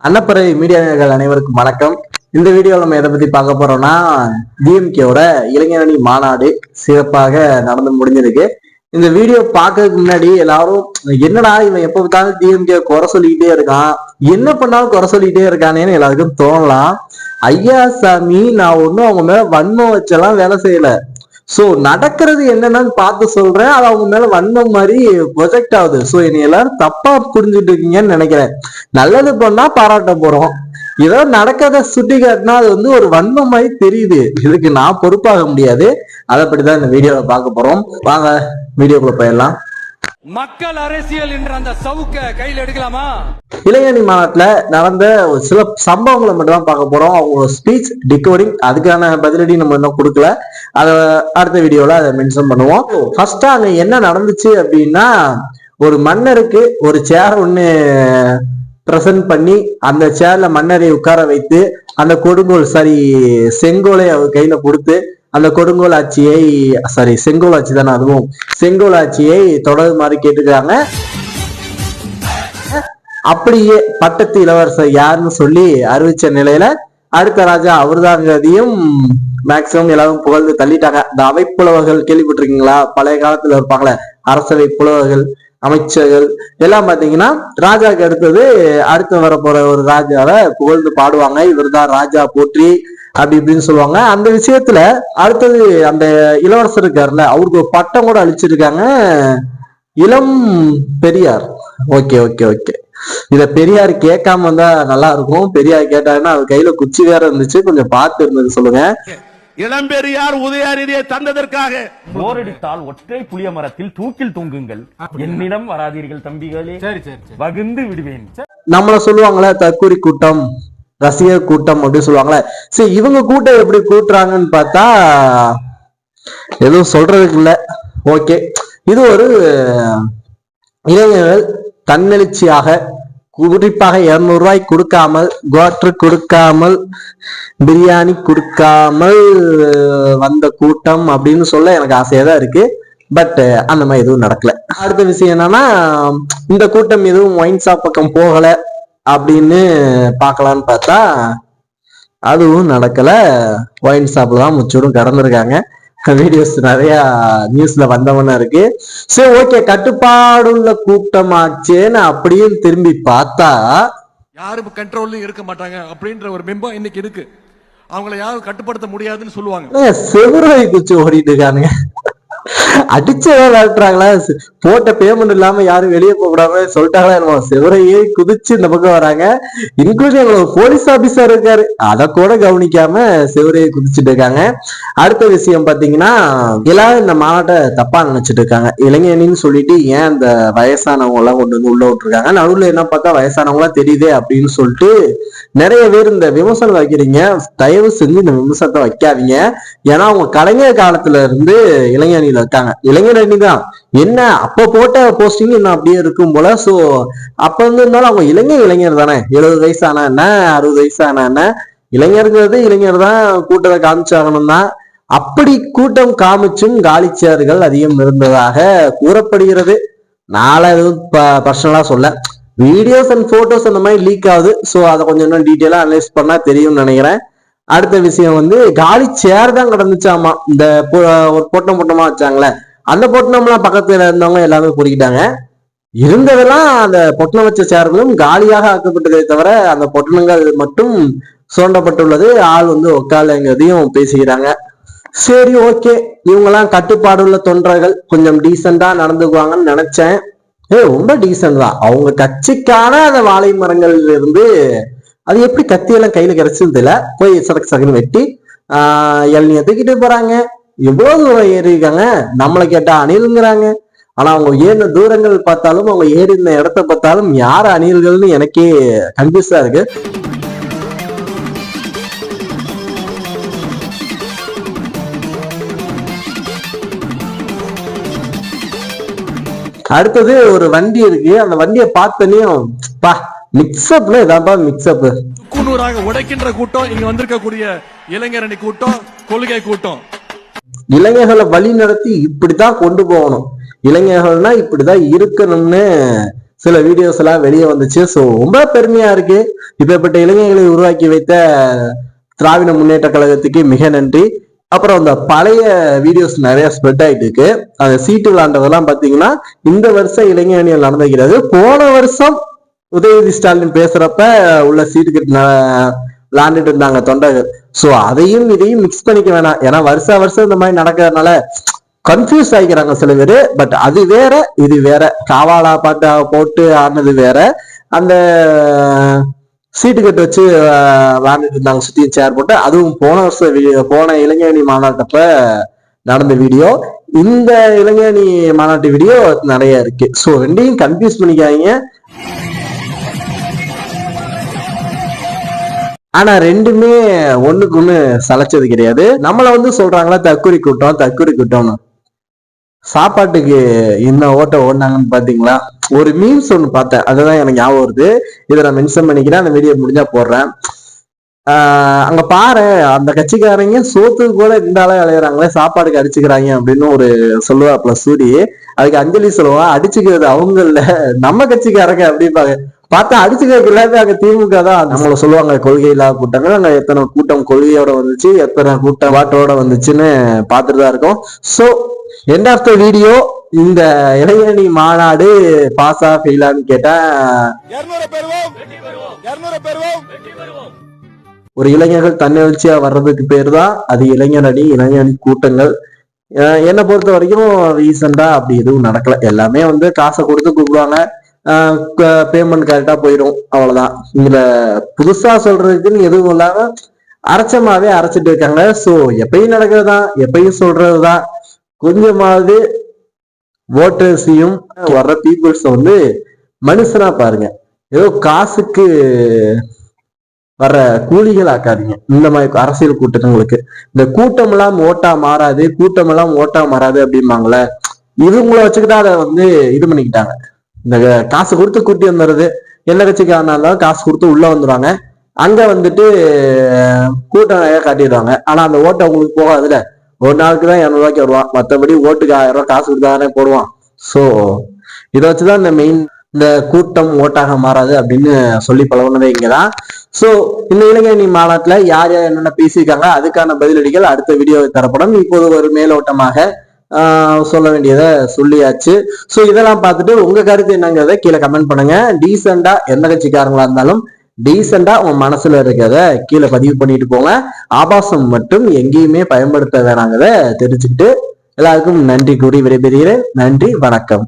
அன்னப்பறை மீடியாக்கள் அனைவருக்கும் வணக்கம். இந்த வீடியோவில் நம்ம எதை பத்தி பார்க்க போறோம்னா, டிஎம்கேவோட இளைஞரணி மாநாடு சிறப்பாக நடந்து முடிஞ்சிருக்கு. இந்த வீடியோ பார்க்கறதுக்கு முன்னாடி எல்லாரும் என்னடா இவன் எப்ப பார்த்தாலும் டிஎம்கே குறை சொல்லிக்கிட்டே இருக்கான், என்ன பண்ணாலும் குறை சொல்லிக்கிட்டே இருக்கானேன்னு எல்லாருக்கும் தோணலாம். ஐயா சாமி, நான் ஒன்னும் அவங்க மேல வன்மம் வச்செல்லாம் வேலை செய்யல. சோ நடக்கிறது என்னன்னு பார்த்து சொல்றேன். அது அவங்க மேல வன்மம் மாதிரி ப்ரொஜெக்ட் ஆகுது. சோ என்னை எல்லாரும் தப்பா புரிஞ்சுட்டு இருக்கீங்கன்னு நினைக்கிறேன். நல்லது பண்ணா பாராட்ட போறோம், ஏதோ நடக்கிறத சுட்டி காட்டினா அது வந்து ஒரு வன்மம் மாதிரி தெரியுது. இதுக்கு நான் பொறுப்பாக முடியாது. அதை பற்றிதான் இந்த வீடியோவை பார்க்க போறோம். வாங்க வீடியோக்குள்ள போயிடலாம். மக்கள் அரசியல் என்ற அந்த சவுக்க கையில் எடுக்கலாமா? இளைஞரணி மாநாட்டுல நடந்த சில சம்பவங்களை மட்டும் தான் பார்க்க போறோம். அவங்களோட ஸ்பீச் டிகோடிங் அதுக்கான பதிலடி நம்ம இன்னும் கொடுக்கல. அதை அடுத்த வீடியோல அதை மென்ஷன் பண்ணுவோம். ஃபர்ஸ்டா அங்க என்ன நடந்துச்சு அப்படின்னா, ஒரு மன்னருக்கு ஒரு சேர் ஒண்ணு பிரசன்ட் பண்ணி அந்த சேர்ல மன்னரை உட்கார வைத்து அந்த கொடுங்கோல் செங்கோலை அவர் கையில கொடுத்து அந்த கொடுங்கோல் ஆட்சியை செங்கோல் ஆட்சி தானே, அதுவும் செங்கோல் ஆட்சியை தொடருமாறு கேட்டுக்கிறாங்க. அப்படியே பட்டத்து இளவரசர் யாருன்னு சொல்லி அறிவிச்ச நிலையில அடுத்த ராஜா அவர்தாங்கிறதையும் மேக்சிமம் எல்லாரும் புகழ்ந்து தள்ளிட்டாங்க. இந்த அவைப்புலவர்கள் கேள்விப்பட்டிருக்கீங்களா? பழைய காலத்துல இருப்பாங்களே அரசவை புலவர்கள், அமைச்சர்கள் எல்லாம் பாத்தீங்கன்னா ராஜாக்கு அடுத்தது அடுத்து வர போற ஒரு ராஜாவை புகழ்ந்து பாடுவாங்க. இவர் தான் ராஜா போற்றி அப்படி இப்படின்னு சொல்லுவாங்க. அந்த விஷயத்துல அடுத்தது அந்த இளவரசர் இருக்காருல்ல, அவருக்கு ஒரு பட்டம் கூட அளிச்சிருக்காங்க, இளம் பெரியார். ஓகே ஓகே ஓகே இத பெரியார் கேட்காம வந்தா நல்லா இருக்கும். பெரியார் கேட்டாருன்னா அவர் கையில குச்சி வேற இருந்துச்சு, கொஞ்சம் பார்த்து இருந்தது சொல்லுங்க. இளம்பெரியார் உதயாநிதியை தந்ததற்காக போரடித்தால் ஒற்றை புளிய மரத்தில் தூக்கில் தொங்குங்கள், என்னிடம் வராதீர்கள் தம்பிகளே, வகுந்து விடுவேன். நம்மள சொல்லுவாங்களே தற்கூரி கூட்டம், ரசிகர் கூட்டம் அப்படின்னு சொல்லுவாங்களே. சரி, இவங்க கூட்டம் எப்படி கூட்டுறாங்கன்னு பார்த்தா எதுவும் சொல்றதுக்கு இல்ல. ஓகே, இது ஒரு இளைஞர்கள் தன்னெழுச்சியாக குறிப்பாக 200 ரூபாய் கொடுக்காமல், குவாட்டர் கொடுக்காமல், பிரியாணி கொடுக்காமல் வந்த கூட்டம் அப்படின்னு சொல்ல எனக்கு ஆசையா தான் இருக்கு. பட் அந்த மாதிரி எதுவும் நடக்கல. அடுத்த விஷயம் என்னன்னா, இந்த கூட்டம் எதுவும் ஒயின் ஷாப் பக்கம் போகல அப்படின்னு பார்க்கலான்னு பார்த்தா அதுவும் நடக்கல. ஒயின் ஷாப்ல தான் முச்சூடும் கடந்திருக்காங்க. வீடியோஸ் நிறைய நியூஸ்ல வந்தவன இருக்கு. சரி, ஓகே, கட்டுப்பாடுள்ள கூட்டம் ஆச்சேன்னு அப்படியும் திரும்பி பார்த்தா யாரும் கண்ட்ரோல்ல இருக்க மாட்டாங்க அப்படின்ற ஒரு பிம்பம் இன்னைக்கு இருக்கு. அவங்களை யாரும் கட்டுப்படுத்த முடியாதுன்னு சொல்லுவாங்க. செவரை குச்சி ஓடிட்டு இருக்கானுங்க. அடிச்சதா விளாட்டுறாங்களா? போட்ட பேமெண்ட் இல்லாம யாரும் வெளியே போக கூடாம சொல்லிட்டாங்களா என்னமோ, செவரையே குதிச்சு இந்த பக்கம் வராங்க. இன்க்ளூடிங் ஒரு போலீஸ் ஆபீசர் இருக்காரு, அதை கூட கவனிக்காம செவரையே குதிச்சுட்டு இருக்காங்க. அடுத்த விஷயம் பாத்தீங்கன்னா, எல்லாரும் இந்த மாநாட்டை தப்பா நினைச்சிட்டு இருக்காங்க. இளைஞனின்னு சொல்லிட்டு ஏன் இந்த வயசானவங்க எல்லாம் கொண்டு வந்து உள்ள விட்டுருக்காங்க, நடுவுல என்ன பார்த்தா வயசானவங்க எல்லாம் தெரியுதே அப்படின்னு சொல்லிட்டு நிறைய பேர் இந்த விமர்சனம் வைக்கிறீங்க. தயவு செஞ்சு இந்த விமர்சனத்தை வைக்காதீங்க. ஏன்னா அவங்க கலைஞர் காலத்துல இருந்து இளைஞனில இருக்காங்க. இளைஞர் அணி தான் என்ன அப்ப போட்ட போஸ்டிங் இன்னும் அப்படியே இருக்கும் போல. சோ அப்ப வந்து இருந்தாலும் அவங்க இளைஞர் தானே. 70 வயசான என்ன, 60 வயசான என்ன, இளைஞர்கிறது இளைஞர் தான். கூட்டத்தை காமிச்சாகணும் தான். அப்படி கூட்டம் காமிச்சும் காலிச்சேர்கள் அதிகம் இருந்ததாக கூறப்படுகிறது. நாளை எதுவும் பர்சனலா சொல்ல, வீடியோஸ் அண்ட் போட்டோஸ் அந்த மாதிரி லீக் ஆகுது. ஸோ அதை கொஞ்சம் இன்னும் டீட்டெயிலா அனலைஸ் பண்ணா தெரியும்னு நினைக்கிறேன். அடுத்த விஷயம் வந்து காலி சேர் தான் கிடந்துச்சாமா. இந்த ஒரு பொட்டமா வச்சாங்களே, அந்த பொட்டணம்லாம் பக்கத்துல இருந்தவங்க எல்லாமே பொறிக்கிட்டாங்க. இருந்ததெல்லாம் அந்த பொட்டணம் வச்ச சேர்களும் காலியாக ஆக்கப்பட்டதை தவிர அந்த பொட்டணங்கள் மட்டும் சுரண்டப்பட்டுள்ளது. ஆள் வந்து உட்காலங்கிறதையும் பேசிக்கிறாங்க. சரி, ஓகே, இவங்கெல்லாம் கட்டுப்பாடுள்ள தொண்டர்கள், கொஞ்சம் டீசெண்டா நடந்துக்குவாங்கன்னு நினைச்சேன். ரொம்ப டீசென்ட் தான். அவங்க கட்சிக்கான அந்த வாழை மரங்கள்ல இருந்து அது எப்படி கத்தியெல்லாம் கையில கிடைச்சது இல்ல, போய் சடக்கு வெட்டி இளநிய தூக்கிட்டு போறாங்க. எவ்வளவு தூரம் ஏறி இருக்காங்க. நம்மளை கேட்டா அணிலுங்கிறாங்க. ஆனா அவங்க ஏறின தூரங்கள் பார்த்தாலும், அவங்க ஏறின இடத்த பார்த்தாலும் யார் அணில்கள்னு எனக்கே கன்ஃபியூஸா இருக்கு. அடுத்தது ஒரு வண்டி இருக்கு. அந்த வண்டியை பார்த்தனையும் பா மிக்ஸ்அப்ல இதாப்பா மிக்ஸ்அப். கூனூராக உடைக்கின்ற கூட்டம் இங்க வந்திருக்கக்கூடிய இளைஞரணி கூட்டம், கொள்கை கூட்டம். இளைஞர்களை வழி நடத்தி இப்படித்தான் கொண்டு போகணும், இளைஞர்கள்னா இப்படிதான் இருக்கணும்னு சில வீடியோஸ் எல்லாம் வெளியே வந்துச்சு. ஸோ ரொம்ப பெருமையா இருக்கு. இப்பேற்பட்ட இளைஞர்களை உருவாக்கி வைத்த திராவிட முன்னேற்ற கழகத்துக்கு மிக நன்றி. அப்புறம் அந்த பழைய வீடியோஸ் நிறைய ஸ்ப்ரெட் ஆயிட்டு இருக்கு. அந்த சீட்டு விளையாண்டதெல்லாம் பாத்தீங்கன்னா இந்த வருஷம் இளைஞர் அணியில் நடந்துக்கிறது. போன வருஷம் உதயநிதி ஸ்டாலின் பேசுறப்ப உள்ள சீட்டு கட்டு விளையாண்டுட்டு இருந்தாங்க தொண்டர்கள். ஸோ அதையும் இதையும் மிக்ஸ் பண்ணிக்க வேணாம். ஏன்னா வருஷம் இந்த மாதிரி நடக்கிறதுனால கன்ஃபியூஸ் ஆகிக்கிறாங்க சில பேரு. பட் அது வேற இது வேற. காவாலா பாட்டு போட்டு ஆடினது வேற, அந்த சீட்டு கட்டு வச்சு விளையாண்டுட்டு இருந்தாங்க சுத்தி சேர் போட்டு. அதுவும் போன வருஷம் போன இளைஞரணி மாநாட்டப்ப நடந்த வீடியோ. இந்த இளைஞரணி மாநாட்டு வீடியோ நிறைய இருக்கு. ஸோ ரெண்டையும் கன்ஃபியூஸ் பண்ணிக்காதீங்க. ஆனா ரெண்டுமே ஒண்ணுக்கு ஒண்ணு சளைச்சது கிடையாது. நம்மள சொல்றாங்களா தற்கொலை கூட்டம்னு. சாப்பாட்டுக்கு இந்த ஓட்ட ஓடினாங்கன்னு பாத்தீங்களா? ஒரு மீம்ஸ் ஒண்ணு பார்த்தேன், அதுதான் எனக்கு ஞாபகம் வருது. இதை நான் மென்ஷன் பண்ணிக்கிறேன், அந்த வீடியோ முடிஞ்சா போடுறேன். அங்க பாரு, அந்த கட்சிக்காரங்க சோத்துக்கு கூட இந்த ஆளா விளையாடுறாங்களே, சாப்பாடுக்கு அடிச்சுக்கிறாங்க அப்படின்னு ஒரு சொல்லுவா பிளஸ் சூரி. அதுக்கு அஞ்சலி சொல்லுவா, அடிச்சுக்கிறது அவங்கள நம்ம கட்சிக்காரங்க அப்படிப்பாங்க. பார்த்தா அடிச்சுக்கிறது எல்லாமே அங்க திமுக தான். நம்மள சொல்லுவாங்க கொள்கை இல்லாத கூட்டங்கள். அங்க எத்தனை கூட்டம் கொள்கையோட வந்துச்சு, எத்தனை கூட்டம் வாட்டோட வந்துச்சுன்னு பார்த்துட்டு தான் இருக்கோம். So end of the video, இந்த இளைஞரணி மாநாடு பாஸா ஃபெயிலான்னு கேட்டா ஒரு இளைஞர்கள் தன்னெழுச்சியா வர்றதுக்கு பேர் தான் அது இளைஞரணி கூட்டங்கள். என்னை பொறுத்த வரைக்கும் ரீசெண்டா அப்படி எதுவும் நடக்கல. எல்லாமே காசை கொடுத்து கூப்பிடுவாங்க, பேமெண்ட் கரெக்டா போயிடும், அவ்வளவுதான். இதுல புதுசா சொல்றதுக்குன்னு எதுவும் இல்லாம அரைச்சமாவே அரைச்சிட்டு இருக்காங்க. சோ எப்பயும் நடக்கிறதுதான், எப்பயும் சொல்றதுதான். கொஞ்சமாவது ஓட்டர்ஸையும் வர்ற பீப்புள்ஸ் மனுஷனா பாருங்க. ஏதோ காசுக்கு வர்ற கூலிகள் ஆக்காதீங்க இந்த மாதிரி அரசியல் கூட்டங்களுக்கு. இந்த கூட்டம் எல்லாம் ஓட்டா மாறாது, அப்படிம்பாங்களே, இவங்கள வச்சுக்கிட்டா அதை இது பண்ணிக்கிட்டாங்க. இந்த காசு கொடுத்து கூட்டி வந்துடுறது, எல்லா கட்சிக்காரனாலும் காசு கொடுத்து உள்ள வந்துடுவாங்க. அங்க கூட்டம் காட்டிடுவாங்க. ஆனா அந்த ஓட்டை அவங்களுக்கு போகாதுல. ஒரு நாளுக்கு தான் 200 ரூபாய்க்கு வருவான், மற்றபடி ஓட்டுக்கு 1000 ரூபாய் காசு கொடுத்தாதானே போடுவான். ஸோ இதை வச்சுதான் இந்த மெயின் இந்த கூட்டம் ஓட்டாக மாறாது அப்படின்னு சொல்லி பழகுனதே இங்கதான். ஸோ இந்த இளைஞரணி மாநாட்டுல யார் யார் என்னென்ன பேசியிருக்காங்க அதுக்கான பதிலடிகள் அடுத்த வீடியோ தரப்படும். இப்போது ஒரு மேலோட்டமாக சொல்ல வேண்டியதை சொல்லியாச்சு. ஸோ இதெல்லாம் பார்த்துட்டு உங்க கருத்து என்னங்கிறத கீழே கமெண்ட் பண்ணுங்க. டீசெண்டா எந்த கட்சிக்காரங்களா இருந்தாலும் டீசெண்டா உங்க மனசுல இருக்கிறத கீழே பதிவு பண்ணிட்டு போங்க. ஆபாசம் மட்டும் எங்கேயுமே பயன்படுத்த வேணாங்கிறத தெரிஞ்சுக்கிட்டு எல்லாருக்கும் நன்றி கூறி விடைபெறுகிறேன். நன்றி, வணக்கம்.